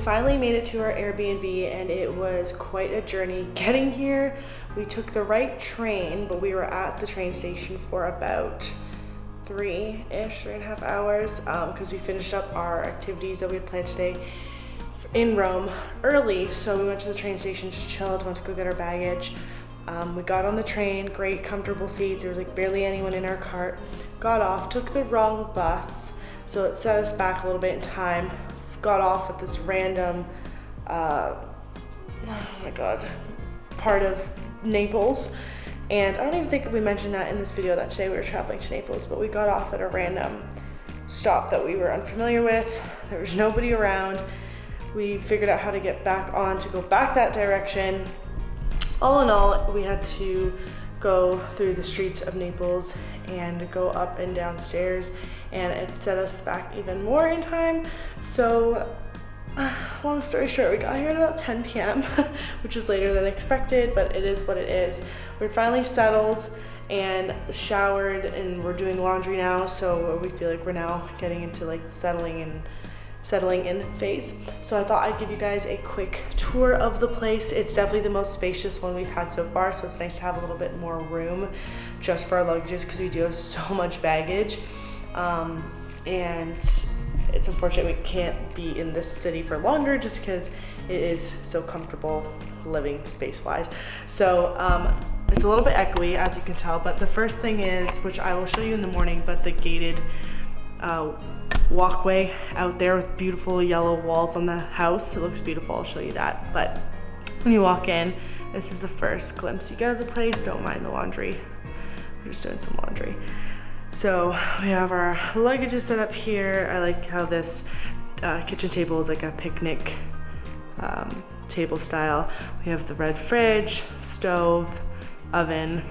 finally made it to our Airbnb, and it was quite a journey getting here. We took the right train, but we were at the train station for about 3.5 hours because we finished up our activities that we had planned today in Rome early. So we went to the train station, just chilled, went to go get our baggage. We got on the train, great comfortable seats. There was like barely anyone in our cart. Got off, took the wrong bus, so it set us back a little bit in time. Got off at this random, oh my God, part of Naples. And I don't even think we mentioned that in this video that today we were traveling to Naples, but we got off at a random stop that we were unfamiliar with. There was nobody around. We figured out how to get back on to go back that direction. All in all, we had to go through the streets of Naples and go up and down stairs, and it set us back even more in time. So long story short, we got here at about 10 p.m. which was later than expected, but it is what it is. We're finally settled and showered, and we're doing laundry now, so we feel like we're now getting into like settling in phase. So I thought I'd give you guys a quick tour of the place. It's definitely the most spacious one we've had so far, so it's nice to have a little bit more room just for our luggages because we do have so much baggage. And it's unfortunate we can't be in this city for longer just because it is so comfortable living space-wise. So it's a little bit echoey, as you can tell, but the first thing is, which I will show you in the morning, but the gated walkway out there with beautiful yellow walls on the house. It looks beautiful, I'll show you that. But when you walk in, this is the first glimpse you get of the place. Don't mind the laundry. We're just doing some laundry. So we have our luggages set up here. I like how this kitchen table is like a picnic table style. We have the red fridge, stove, oven,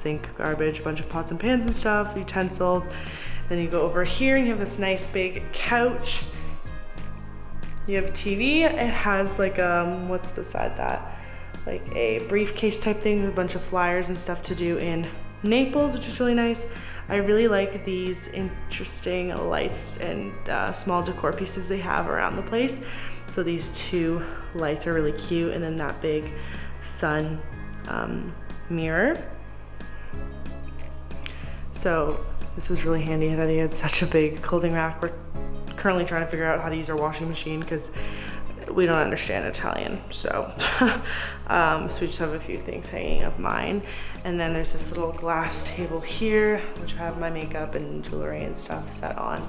sink, garbage, a bunch of pots and pans and stuff, utensils. Then you go over here and you have this nice big couch. You have a TV. It has like what's beside that? Like a briefcase type thing with a bunch of flyers and stuff to do in Naples, which is really nice. I really like these interesting lights and small decor pieces they have around the place. So these two lights are really cute, and then that big sun mirror. So this was really handy that he had such a big clothing rack. We're currently trying to figure out how to use our washing machine because we don't understand Italian. So, so we just have a few things hanging of mine. And then there's this little glass table here, which I have my makeup and jewelry and stuff set on.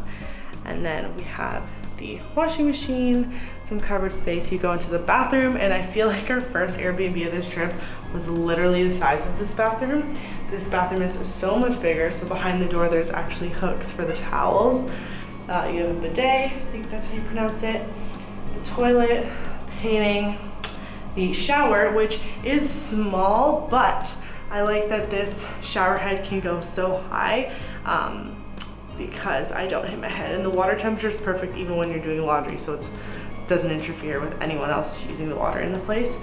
And then we have the washing machine, some cupboard space. You go into the bathroom, and I feel like our first Airbnb of this trip was literally the size of this bathroom. This bathroom is so much bigger. So behind the door, there's actually hooks for the towels. You have a bidet, I think that's how you pronounce it. The toilet, painting, the shower, which is small, but I like that this shower head can go so high because I don't hit my head, and the water temperature is perfect even when you're doing laundry, so it doesn't interfere with anyone else using the water in the place.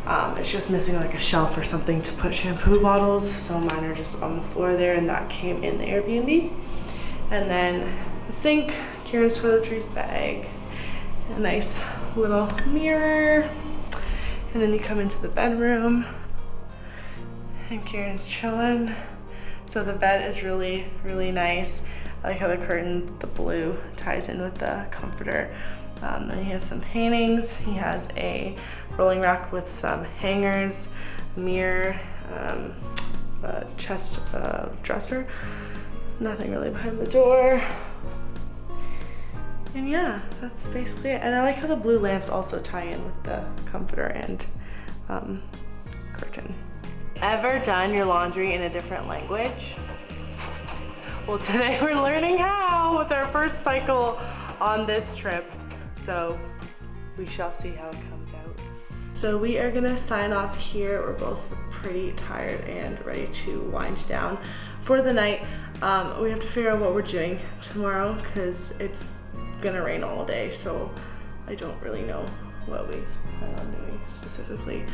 It's just missing like a shelf or something to put shampoo bottles, so mine are just on the floor there, and that came in the Airbnb. And then the sink, Kieran's toiletries bag, a nice little mirror, and then you come into the bedroom, and Kieran's chilling. So the bed is really, really nice. I like how the curtain, the blue, ties in with the comforter. Then he has some paintings. He has a rolling rack with some hangers, mirror, a chest dresser. Nothing really behind the door. And yeah, that's basically it. And I like how the blue lamps also tie in with the comforter and curtain. Ever done your laundry in a different language? Well, today we're learning how with our first cycle on this trip. So we shall see how it comes out. So we are gonna sign off here. We're both pretty tired and ready to wind down for the night. We have to figure out what we're doing tomorrow because it's gonna rain all day, so I don't really know what we plan on doing specifically.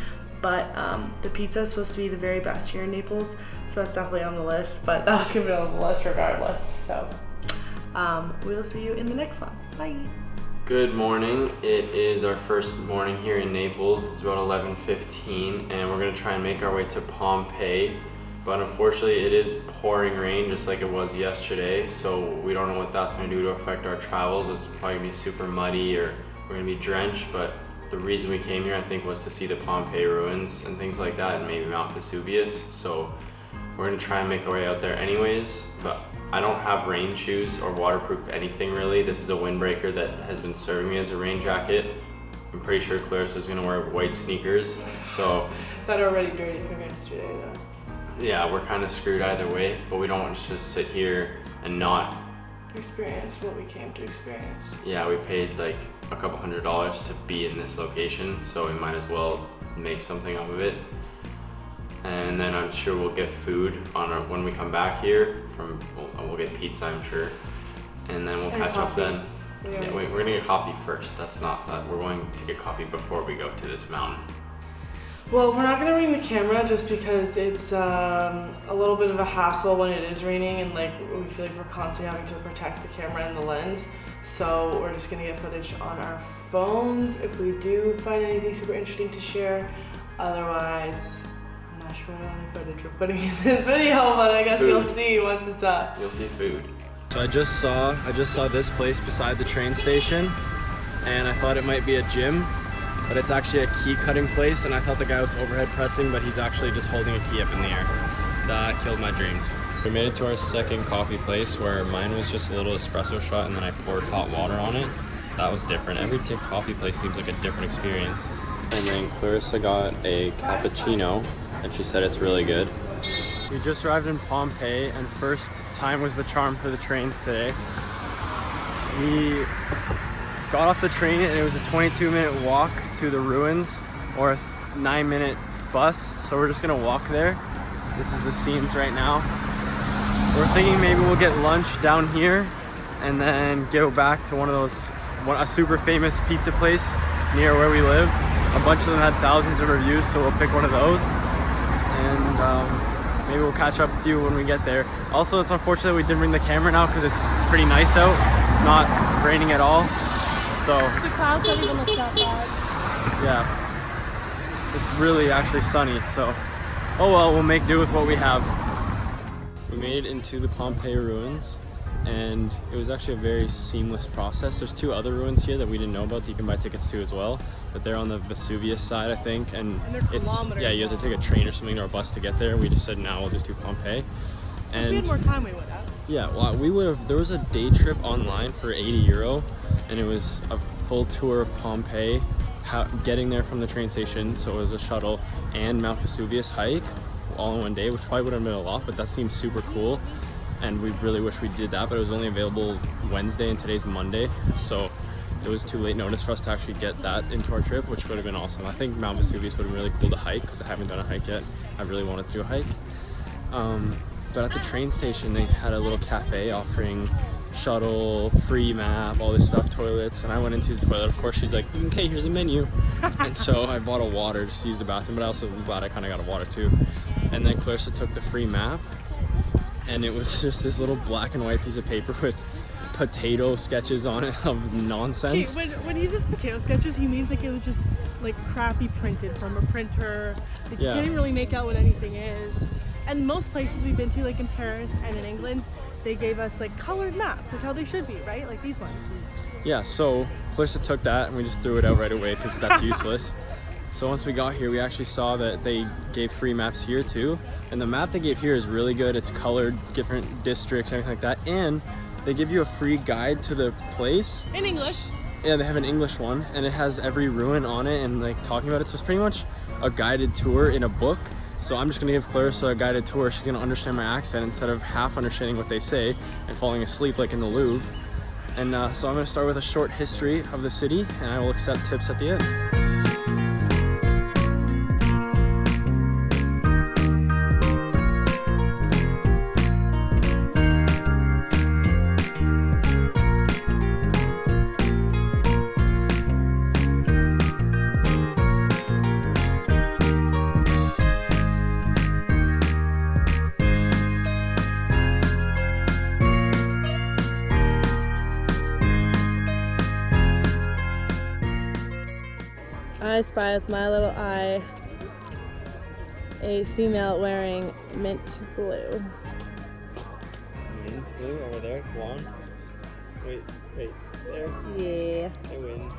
But the pizza is supposed to be the very best here in Naples, so that's definitely on the list, but that was gonna be on the list regardless. So we'll see you in the next one. Bye. Good morning. It is our first morning here in Naples. It's about 11:15 and we're gonna try and make our way to Pompeii. But unfortunately it is pouring rain just like it was yesterday. So we don't know what that's gonna do to affect our travels. It's probably gonna be super muddy or we're gonna be drenched. But the reason we came here I think was to see the Pompeii ruins and things like that and maybe Mount Vesuvius. So we're gonna try and make our way out there anyways. But I don't have rain shoes or waterproof anything really. This is a windbreaker that has been serving me as a rain jacket. I'm pretty sure Clarissa's gonna wear white sneakers, so. That are already dirty from yesterday though. Yeah, we're kind of screwed either way, but we don't want to just sit here and not experience what we came to experience. Yeah, we paid like a couple $100s to be in this location, so we might as well make something out of it. And then I'm sure we'll get food when we come back here. We'll get pizza, I'm sure, and then we'll catch up then. Yeah, we're gonna get coffee first. That's not that. We're going to get coffee before we go to this mountain. Well, we're not gonna bring the camera just because it's a little bit of a hassle when it is raining, and like we feel like we're constantly having to protect the camera and the lens. So we're just gonna get footage on our phones if we do find anything super interesting to share. Otherwise, I'm not sure what other footage we're putting in this video, but I guess you'll see once it's up. You'll see food. So I just saw this place beside the train station, and I thought it might be a gym, but it's actually a key cutting place, and I thought the guy was overhead pressing, but he's actually just holding a key up in the air. That killed my dreams. We made it to our second coffee place, where mine was just a little espresso shot and then I poured hot water on it. That was different. Every coffee place seems like a different experience. And then Clarissa got a cappuccino, and she said it's really good. We just arrived in Pompeii, and first time was the charm for the trains today. We got off the train and it was a 22-minute walk to the ruins, or a 9-minute bus, so we're just gonna walk there. This is the scenes right now. We're thinking maybe we'll get lunch down here and then go back to a super famous pizza place near where we live. A bunch of them had thousands of reviews, so we'll pick one of those, and maybe we'll catch up with you when we get there. Also, it's unfortunate we didn't bring the camera now because it's pretty nice out. It's not raining at all. So the clouds don't even look that bad. Yeah, it's really actually sunny, so oh well, we'll make do with what we have. We made it into the Pompeii ruins, and it was actually a very seamless process. There's 2 other ruins here that we didn't know about that you can buy tickets to as well, but they're on the Vesuvius side, I think, and it's, yeah, you have to take a train or something or a bus to get there. We just said now we'll just do Pompeii. And if we had more time, we would have. Yeah, well, we would have. There was a day trip online for €80, and it was a full tour of Pompeii, getting there from the train station, so it was a shuttle, and Mount Vesuvius hike all in one day, which probably would have been a lot, but that seems super cool, and we really wish we did that, but it was only available Wednesday and today's Monday, so it was too late notice for us to actually get that into our trip, which would have been awesome. I think Mount Vesuvius would have been really cool to hike, because I haven't done a hike yet. I really wanted to do a hike. But at the train station, they had a little cafe offering shuttle, free map, all this stuff, toilets, and I went into the toilet. Of course, she's like, okay, here's a menu. And so I bought a water just to use the bathroom, but I also was glad I kind of got a water too. And then Clarissa took the free map, and it was just this little black and white piece of paper with potato sketches on it of nonsense. Okay, when he uses potato sketches, he means like it was just like crappy printed from a printer. Like, you can't even really make out what anything is. And most places we've been to, like in Paris and in England, they gave us like colored maps, like how they should be, right? Like these ones. Yeah, so Clarissa took that and we just threw it out right away because that's useless. So once we got here, we actually saw that they gave free maps here too. And the map they gave here is really good. It's colored, different districts, everything like that. And they give you a free guide to the place. In English. Yeah, they have an English one, and it has every ruin on it and like talking about it. So it's pretty much a guided tour in a book. So I'm just gonna give Clarissa a guided tour. She's gonna understand my accent instead of half understanding what they say and falling asleep like in the Louvre. And so I'm gonna start with a short history of the city, and I will accept tips at the end. I spy with my little eye a female wearing mint blue. Mint blue over there, blonde. Wait, there. Yeah. I win.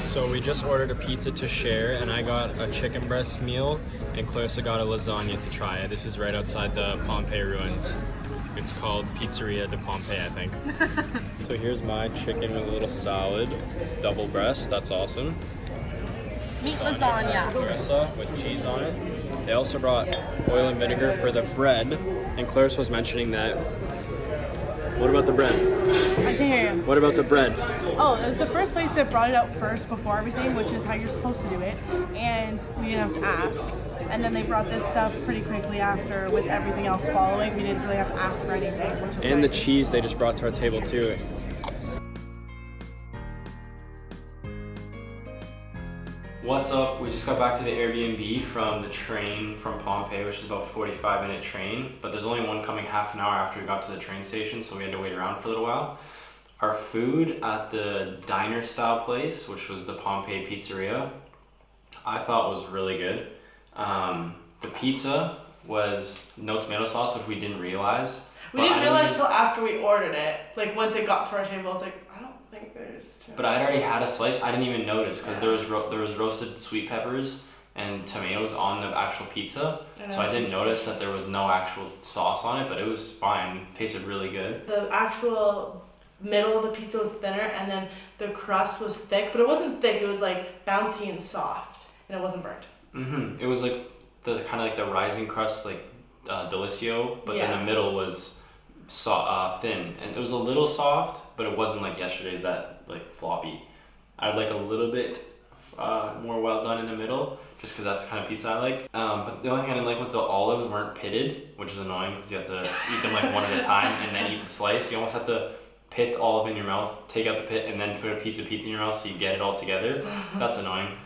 So we just ordered a pizza to share, and I got a chicken breast meal, and Clarissa got a lasagna to try. This is right outside the Pompeii ruins. It's called Pizzeria de Pompeii, I think. So here's my chicken with a little salad, double breast, that's awesome. Meat lasagna. Clarissa with cheese on it. They also brought oil and vinegar for the bread, and Clarissa was mentioning that. What about the bread? I can hear you. What about the bread? Oh, it was the first place that brought it out first before everything, which is how you're supposed to do it. And we didn't have to ask. And then they brought this stuff pretty quickly after with everything else following. We didn't really have to ask for anything, which was And nice. the cheese they just brought to our table too. What's up? We just got back to the Airbnb from the train from Pompeii, which is about a 45-minute train, but there's only one coming half an hour after we got to the train station, so we had to wait around for a little while. Our food at the diner style place, which was the Pompeii Pizzeria, I thought was really good. The pizza was no tomato sauce, which we didn't realize. We didn't realize till after we ordered it. Like once it got to our table, I was like, I don't think there's tomato. But I'd already had a slice. I didn't even notice because there was roasted sweet peppers and tomatoes on the actual pizza. So I didn't notice that there was no actual sauce on it, but it was fine. It tasted really good. The actual middle of the pizza was thinner, and then the crust was thick, but it wasn't thick. It was like bouncy and soft, and it wasn't burnt. It was like the kind of like the rising crust, like Delicio, but then the middle was thin, and it was a little soft, but it wasn't like yesterday's that like floppy. I'd like a little bit more well done in the middle, just because that's the kind of pizza I like. But the only thing I didn't like was the olives weren't pitted, which is annoying because you have to eat them like one at a time and then eat the slice. You almost have to pit olive in your mouth, take out the pit, and then put a piece of pizza in your mouth so you get it all together. That's annoying.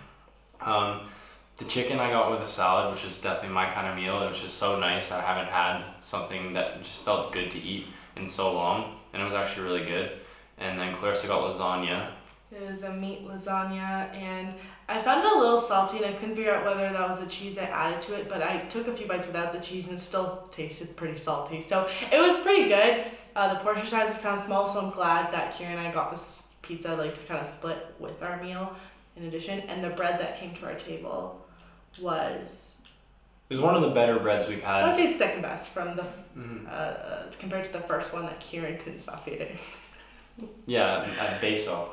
The chicken I got with a salad, which is definitely my kind of meal. It was just so nice. I haven't had something that just felt good to eat in so long, and it was actually really good. And then Clarissa got lasagna. It was a meat lasagna, and I found it a little salty, and I couldn't figure out whether that was the cheese I added to it, but I took a few bites without the cheese, and it still tasted pretty salty. So it was pretty good. The portion size was kind of small, so I'm glad that Kira and I got this pizza like to kind of split with our meal in addition. And the bread that came to our table was... It was one of the better breads we've had. I would say it's second best from the compared to the first one that Kieran couldn't stop eating. Yeah, at Beso.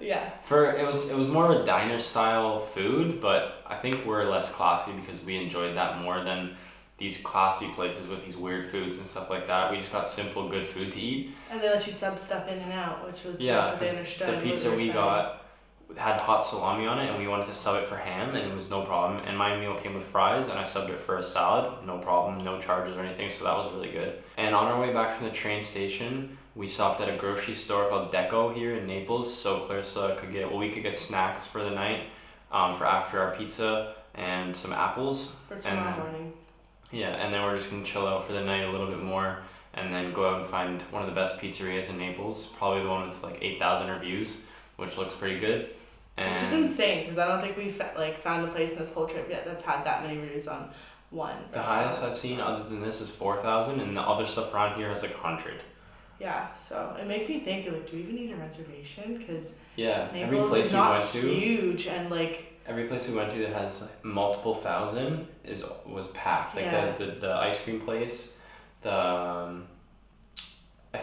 Yeah. It was more of a diner style food, but I think we're less classy because we enjoyed that more than these classy places with these weird foods and stuff like that. We just got simple, good food to eat. And they let you sub stuff in and out, which was nice that they understood. The pizza we got had hot salami on it, and we wanted to sub it for ham, and it was no problem. And my meal came with fries, and I subbed it for a salad, no problem, no charges or anything, so that was really good. And on our way back from the train station, we stopped at a grocery store called Deco here in Naples, so Clarissa we could get snacks for the night, for after our pizza, and some apples. For tomorrow morning. Yeah, and then we're just gonna chill out for the night a little bit more, and then go out and find one of the best pizzerias in Naples, probably the one with like 8,000 reviews, which looks pretty good. And which is insane, because I don't think we found a place in this whole trip yet that's had that many reviews on one the restaurant. highest I've seen other than this is 4,000, and the other stuff around here has like 100. Yeah, so it makes me think, like, do we even need a reservation? Because every Naples place is we not went to, huge, and like every place we went to that has like multiple thousand was packed. Like the ice cream place, I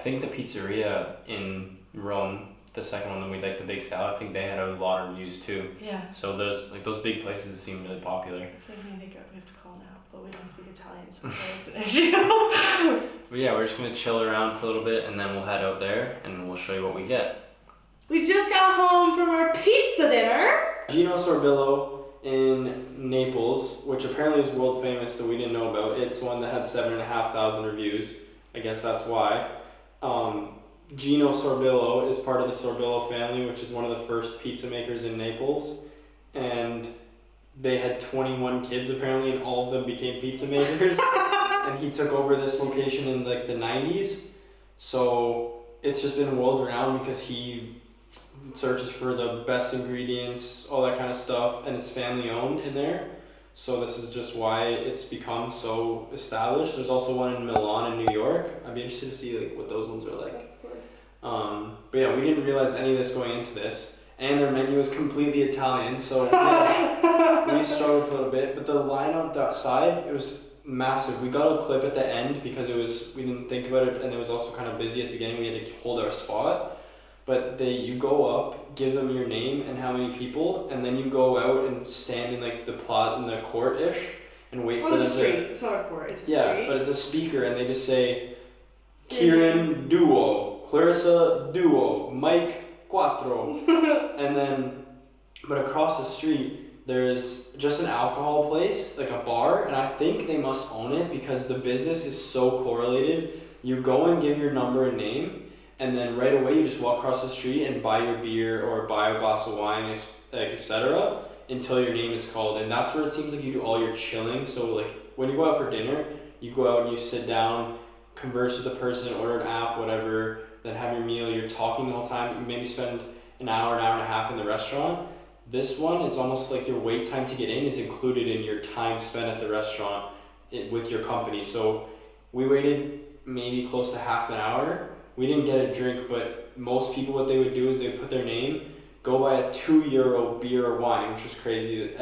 think the pizzeria in Rome, the second one that we like, the Big Salad, I think they had a lot of reviews too. Yeah. So those big places seem really popular. It's making me think we have to call now, but we don't speak Italian, so that's an issue. But yeah, we're just gonna chill around for a little bit, and then we'll head out there, and we'll show you what we get. We just got home from our pizza dinner. Gino Sorbillo in Naples, which apparently is world famous that we didn't know about. It's one that had 7,500 reviews. I guess that's why. Gino Sorbillo is part of the Sorbillo family, which is one of the first pizza makers in Naples. And they had 21 kids apparently, and all of them became pizza makers. And he took over this location in like the 90s. So it's just been world renowned because he searches for the best ingredients, all that kind of stuff, and it's family owned in there. So this is just why it's become so established. There's also one in Milan and New York. I'd be interested to see like what those ones are like. Of course. But yeah, we didn't realize any of this going into this. And their menu is completely Italian, so we struggled for a little bit. But the line on that side, it was massive. We got a clip at the end because we didn't think about it, and it was also kind of busy at the beginning. We had to hold our spot. But you go up, give them your name and how many people, and then you go out and stand in like the plot in the court-ish and wait for them street. It's not a court, it's a street. Yeah, but it's a speaker, and they just say, Kieran duo, Clarissa duo, Mike quattro. And then, but across the street, there's just an alcohol place, like a bar, and I think they must own it because the business is so correlated. You go and give your number and name, and then right away you just walk across the street and buy your beer or buy a glass of wine, like etc. until your name is called. And that's where it seems like you do all your chilling. So like when you go out for dinner, you go out and you sit down, converse with the person, order an app, whatever, then have your meal. You're talking the whole time. You maybe spend an hour and a half in the restaurant. This one, it's almost like your wait time to get in is included in your time spent at the restaurant with your company. So we waited maybe close to half an hour. We didn't get a drink, but most people, what they would do is they would put their name, go buy a €2 beer or wine, which was crazy.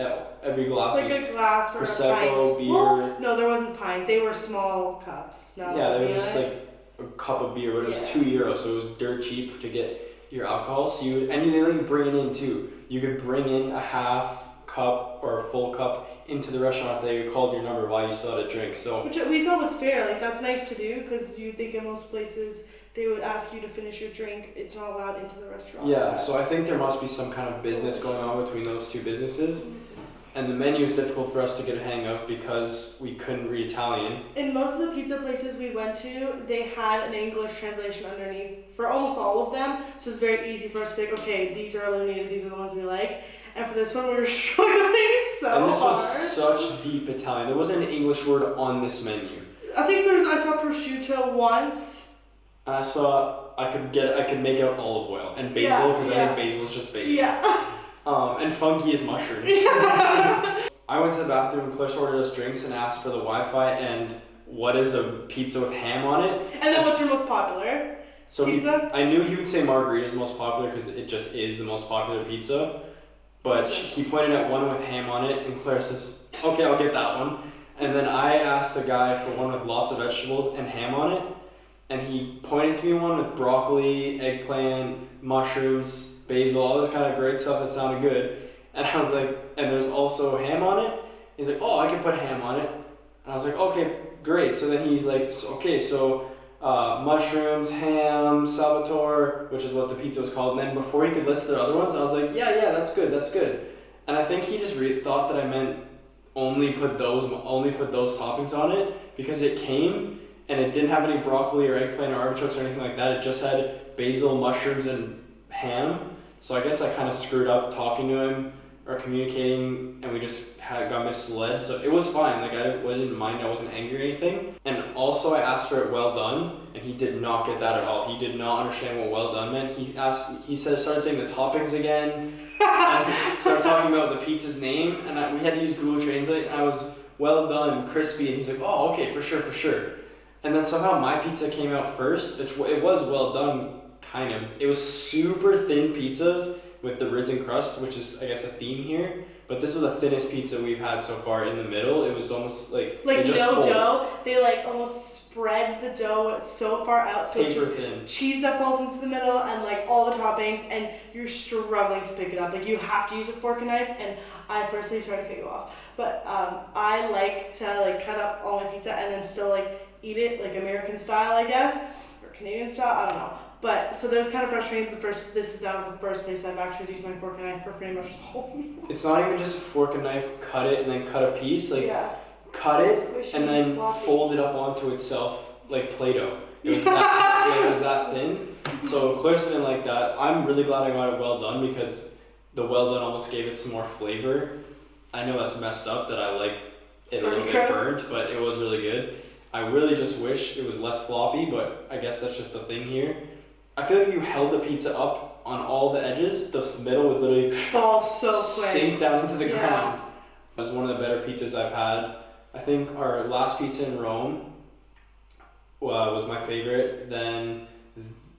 Every glass like was a glass or Prosecco, a pint. beer. Well, no, there wasn't pint. They were small cups. No, Yeah, they were just like a cup of beer, but it was €2, so it was dirt cheap to get your alcohol. So they let you bring it in too. You could bring in a half cup or a full cup into the restaurant if they called your number while you still had a drink. So which we thought was fair. Like that's nice to do because you think in most places they would ask you to finish your drink. It's not allowed into the restaurant. Yeah, so I think there must be some kind of business going on between those two businesses. And the menu is difficult for us to get a hang of because we couldn't read Italian. In most of the pizza places we went to, they had an English translation underneath for almost all of them. So it's very easy for us to be like, okay, these are eliminated, these are the ones we like. And for this one, we were struggling so hard. And this was such deep Italian. There wasn't an English word on this menu. I think I saw prosciutto once. And I could make out olive oil and basil because I think basil is just basil. Yeah. And funky is mushrooms. I went to the bathroom and Clarissa ordered us drinks and asked for the Wi-Fi and what is a pizza with ham on it. And then what's your most popular pizza? I knew he would say margherita is the most popular because it just is the most popular pizza. But he pointed at one with ham on it and Clarissa says, okay, I'll get that one. And then I asked the guy for one with lots of vegetables and ham on it. And he pointed to me one with broccoli, eggplant, mushrooms, basil, all this kind of great stuff that sounded good. And I was like, and there's also ham on it? He's like, oh, I can put ham on it. And I was like, okay, great. So then he's like, mushrooms, ham, Salvatore, which is what the pizza was called. And then before he could list the other ones, I was like, yeah, that's good. And I think he just thought that I meant only put those toppings on it because it came and it didn't have any broccoli or eggplant or artichokes or anything like that. It just had basil, mushrooms, and ham. So I guess I kind of screwed up talking to him or communicating, and we just got misled. So it was fine. Like I didn't mind. I wasn't angry or anything. And also I asked for it well done, and he did not get that at all. He did not understand what well done meant. He started saying the toppings again, and started talking about the pizza's name, and we had to use Google Translate. And I was well done, crispy, and he's like, oh, okay, for sure. And then somehow my pizza came out first. It was well done, kind of. It was super thin pizzas with the risen crust, which is, I guess, a theme here. But this was the thinnest pizza we've had so far in the middle. It was almost like it just no folds. dough. They like almost spread the dough so far out, so Paper it's thin. Cheese that falls into the middle and like all the toppings, and you're struggling to pick it up. Like you have to use a fork and knife, and I personally try to cut you off. But I like to like cut up all my pizza and then still like eat it like American style, I guess, or Canadian style. I don't know. But so that was kind of frustrating. This is now the first place I've actually used my fork and knife for pretty much the whole meal. It's not even just a fork and knife. Cut it and then cut a piece. Cut it Squishy, and then sloppy. fold it up onto itself like Play-Doh. It was that thin. So Clarissa didn't like that. I'm really glad I got it well done because the well done almost gave it some more flavor. I know that's messed up that I like it a little bit burnt, but it was really good. I really just wish it was less floppy, but I guess that's just the thing here. I feel like if you held the pizza up on all the edges, the middle would literally fall so quick, sink down into the ground. It was one of the better pizzas I've had. I think our last pizza in Rome was my favorite. Then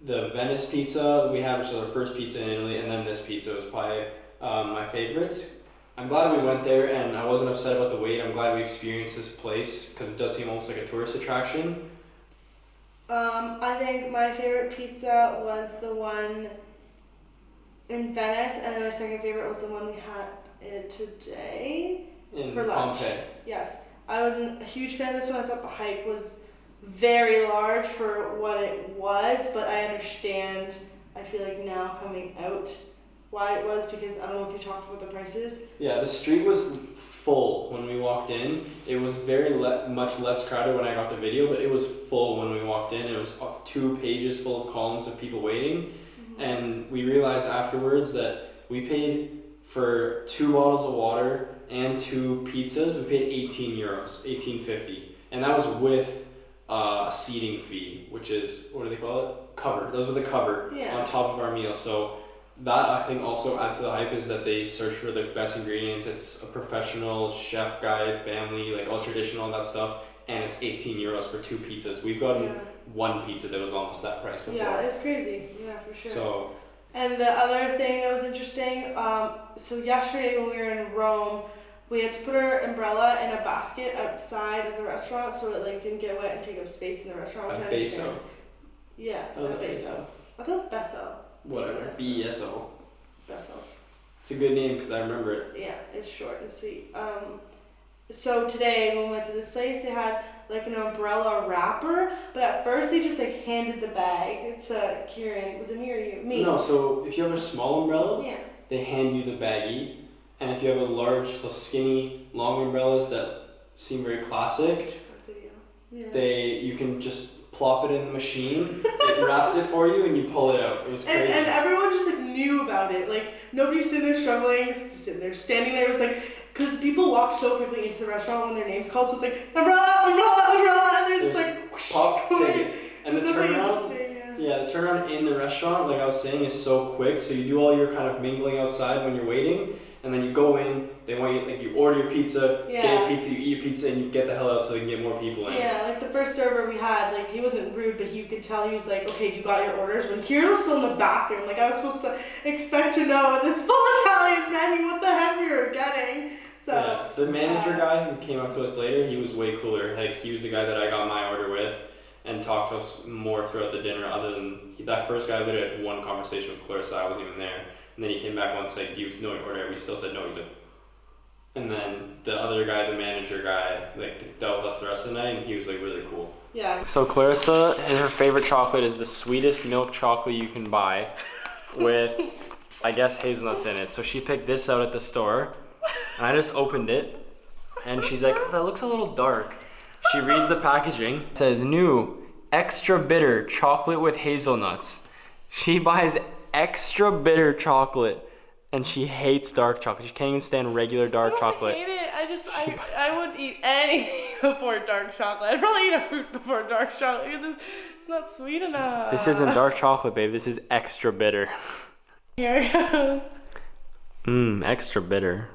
the Venice pizza we had, which was our first pizza in Italy, and then this pizza was probably my favorites. I'm glad we went there, and I wasn't upset about the wait. I'm glad we experienced this place because it does seem almost like a tourist attraction. I think my favorite pizza was the one in Venice, and then my second favorite was the one we had today for lunch. Pompeii. Yes, I wasn't a huge fan of this one. I thought the hype was very large for what it was, but I understand, I feel like now coming out, why it was, because I don't know if you talked about the prices. Yeah, the street was full when we walked in. It was very much less crowded when I got the video, but it was full when we walked in. It was 2 pages full of columns of people waiting. And we realized afterwards that we paid for 2 bottles of water and 2 pizzas. We paid 18 euros, 18.50, and that was with a seating fee, which is, what do they call it? Cover. Those were the cover on top of our meal. So that I think also adds to the hype, is that they search for the best ingredients. It's a professional chef guy, family, like all traditional and that stuff, and it's 18 euros for 2 pizzas. We've gotten one pizza that was almost that price before. Yeah, it's crazy. Yeah, for sure. So, and the other thing that was interesting, so yesterday when we were in Rome, we had to put our umbrella in a basket outside of the restaurant so it like didn't get wet and take up space in the restaurant, which I understand. Yeah, a beso. I thought it was beso. Whatever. B-E-S-O. Beso. It's a good name because I remember it. Yeah, it's short and sweet. So today when we went to this place, they had like an umbrella wrapper, but at first they just like handed the bag to Kieran. Was it me or you? Me. No, so if you have a small umbrella, yeah, they hand you the baggie. And if you have a large, the skinny, long umbrellas that seem very classic, you can just plop it in the machine, it wraps it for you, and you pull it out. It was crazy. And everyone just like knew about it. Like nobody's sitting there struggling, sitting there, standing there. It was like, because people walk so quickly into the restaurant when their name's called, so it's like, umbrella, umbrella, umbrella, and they're just like, whoosh, pop, take it. And the turnaround, the turnaround in the restaurant, like I was saying, is so quick. So you do all your kind of mingling outside when you're waiting, and then you go in, they want you, like you order your pizza, get a pizza, you eat your pizza, and you get the hell out so they can get more people in. Yeah, like the first server we had, like he wasn't rude, but you could tell he was like, okay, you got your orders. When Kieran was still in the bathroom, like I was supposed to expect to know in this full Italian menu what the heck we were getting. So yeah, the manager guy who came up to us later, he was way cooler. Like he was the guy that I got my order with and talked to us more throughout the dinner, other than that first guy literally had one conversation with Clarissa. I wasn't even there. And then he came back once like, do you know your order? We still said no. He's like, and then the other guy, the manager guy, like dealt with us the rest of the night, and he was like really cool. Yeah. So Clarissa, and her favorite chocolate is the sweetest milk chocolate you can buy, with I guess hazelnuts in it. So she picked this out at the store, and I just opened it, and she's like, oh, that looks a little dark. She reads the packaging. It says new extra bitter chocolate with hazelnuts. She buys extra bitter chocolate, and she hates dark chocolate. She can't even stand regular dark chocolate. I hate it. I would eat anything before dark chocolate. I'd probably eat a fruit before dark chocolate because it's not sweet enough. This isn't dark chocolate, babe. This is extra bitter. Here it goes. Extra bitter.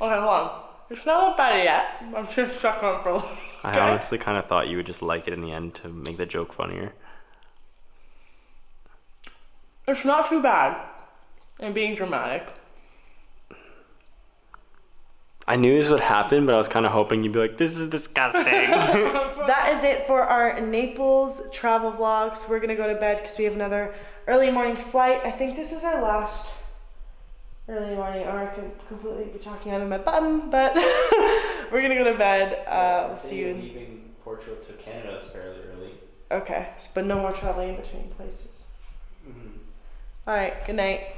Okay, hold on. It's not bad yet. I'm just gonna suck on it for a little. I honestly kind of thought you would just like it in the end to make the joke funnier. It's not too bad. I'm being dramatic. I knew this would happen, but I was kind of hoping you'd be like, this is disgusting. That is it for our Naples travel vlogs. We're gonna go to bed because we have another early morning flight. I think this is our last early morning, or I could completely be talking out of my bum, but we're gonna go to bed. We'll see you. Leaving Portugal to Canada is fairly early. Okay, but no more traveling in between places. All right, good night.